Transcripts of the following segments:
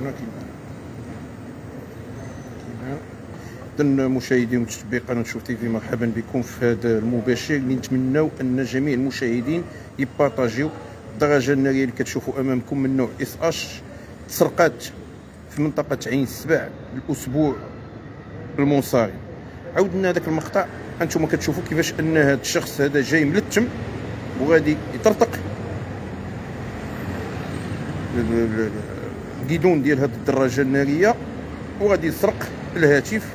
هنا كاين مشاهدي ومتتبعي قناه شوف تيفي، مرحبا بكم في هذا المباشر اللي نتمناو ان جميع المشاهدين يبارطاجيو. الدراجه الناريه اللي كتشوفوا امامكم من نوع اس اش تسرقات في منطقه عين السبع الاسبوع المنصرم. عاودنا هذاك المقطع، انتم كتشوفوا كيفاش ان هذا الشخص هذا جاي ملتم وغادي يطرطق الكيدون ديال هذه الدراجه الناريه وغادي يسرق الهاتف،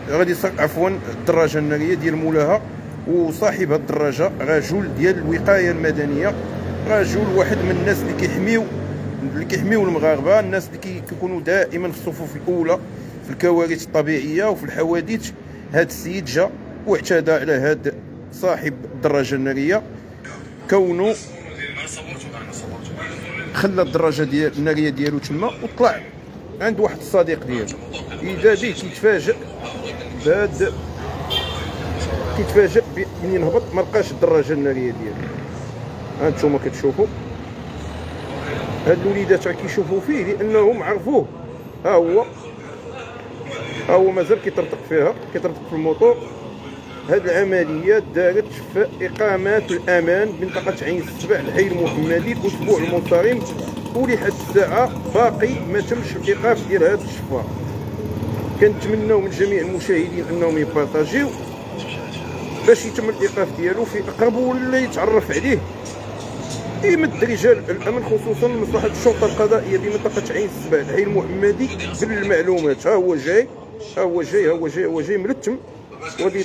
غادي يسرق عفوا الدراجه الناريه ديال مولاها. وصاحب هذه الدراجه رجل ديال الوقايه المدنيه، رجل واحد من الناس اللي كيحميو المغاربه، الناس اللي كيكونوا دائما في الصفوف الاولى في الكوارث الطبيعيه وفي الحوادث. هذا السيد جا واعتدى على هذا صاحب الدراجه الناريه، كونه خلى الدراجه الناريه ديالو تما وطلع عند واحد الصديق ديالو. اذا به كيتفاجئ منين هبط ما لقاش الدراجه الناريه ديالو. هانتوما كتشوفوا هاد الوليدات راه كيشوفوا فيه لانهم عرفوه. ها هو مازال كيطرطق فيها، كيطرطق في الموطور. هاد العمليه دارت في اقامات الامان منطقه عين السبع الحي المحمدي الاسبوع المنصرم، ولحد الساعه باقي ما تمش الايقاف ديال هذا الشفار. كنتمناو من جميع المشاهدين انهم يبارطاجيو باش يتم الايقاف ديالو في اقرب ولا يتعرف عليه، يمد رجال الامن خصوصا مصلحه الشرطه القضائيه بمنطقه عين السبع الحي المحمدي بالمعلومات. ها هو جاي ملتم وغادي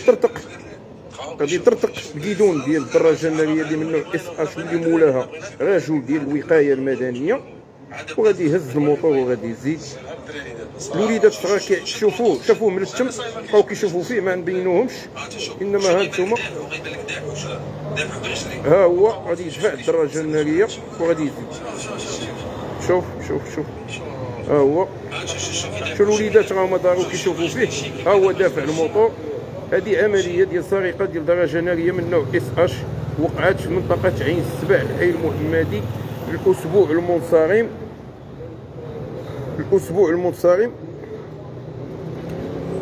يطرطق الكيدون ديال الدراجه الناريه اللي من نوع اس اش اللي مولاها رجل ديال الوقايه المدنيه، وغادي يهز الموطور وغادي يزيد. الوليدات الصغار شافوه ملتم، بقاو كيشوفوا فيه ما نبينوهمش، انما ها انتوما ها هو غادي يدفع الدراجه الناريه وغادي يزيد. شوف ها هو، شوف الوليدات راهما داروا كيشوفوا فيه، ها هو دافع الموطور. هذه عمليه ديال سرقه ديال دراجه ناريه من نوع اس اش وقعت في منطقه عين السبع الحي المحمدي الاسبوع المنصرم.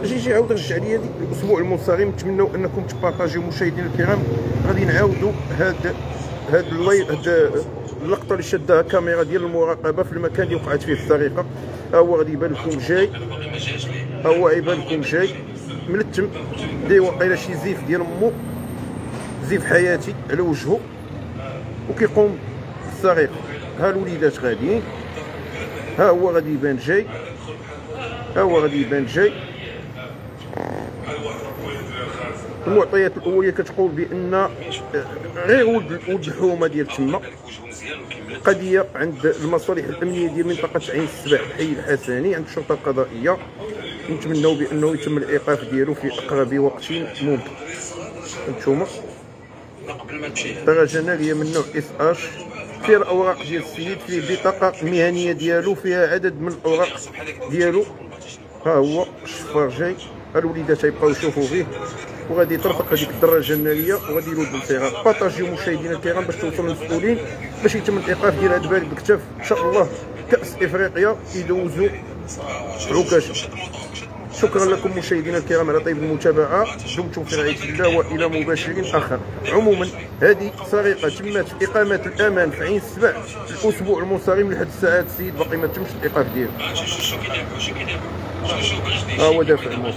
جي عاود رجع لي هذيك الاسبوع المنصرم. نتمنوا انكم تبارطاجيو مشاهدينا الكرام. غادي نعاودوا هاد اللقطه اللي شدها كاميرا ديال المراقبه في المكان اللي وقعت فيه السرقه. ها هو غادي يبان لكم جاي ملتم، داير واقيلا شي زيف ديال امو، زيف حياتي على وجهه، وكيقوم بالسرقه. ها الوليدات غاديين، ها هو غادي يبان جاي. المعطيات الاوليه كتقول بان غير ولد الحومه ديال تما، قضيه عند المصالح الامنيه ديال منطقه عين السبع الحي الحسني عند الشرطه القضائيه. نتمنوا بانه يتم الايقاف ديالو في اقرب وقت ممكن. هانتوما دراجه ناريه من نوع اس اش، فيها الاوراق ديال السيد، فيه البطاقه المهنيه ديالو، فيها عدد من الاوراق ديالو. ها هو الشفار جاي، الوليدات غيبقاو يشوفوا فيه وغادي يطرطق هذيك الدراجه الناريه وغادي يلوذ بالصغار. بارطاجيو مشاهدينا الكرام باش توصلوا للمسؤولين باش يتم الايقاف ديال هذا البارد بكتاف. ان شاء الله كاس افريقيا يدوزوا عكاشه. شكرا لكم مشاهدينا الكرام على طيب المتابعه، دمتم في رعايه الله والى مباشر اخر. عموما هذه سرقه تمت في اقامه الامان في عين السبع الاسبوع المنصرم لحد الساعات. السيد باقي ما تمش الايقاف ديالو. ها هو دافع الموت.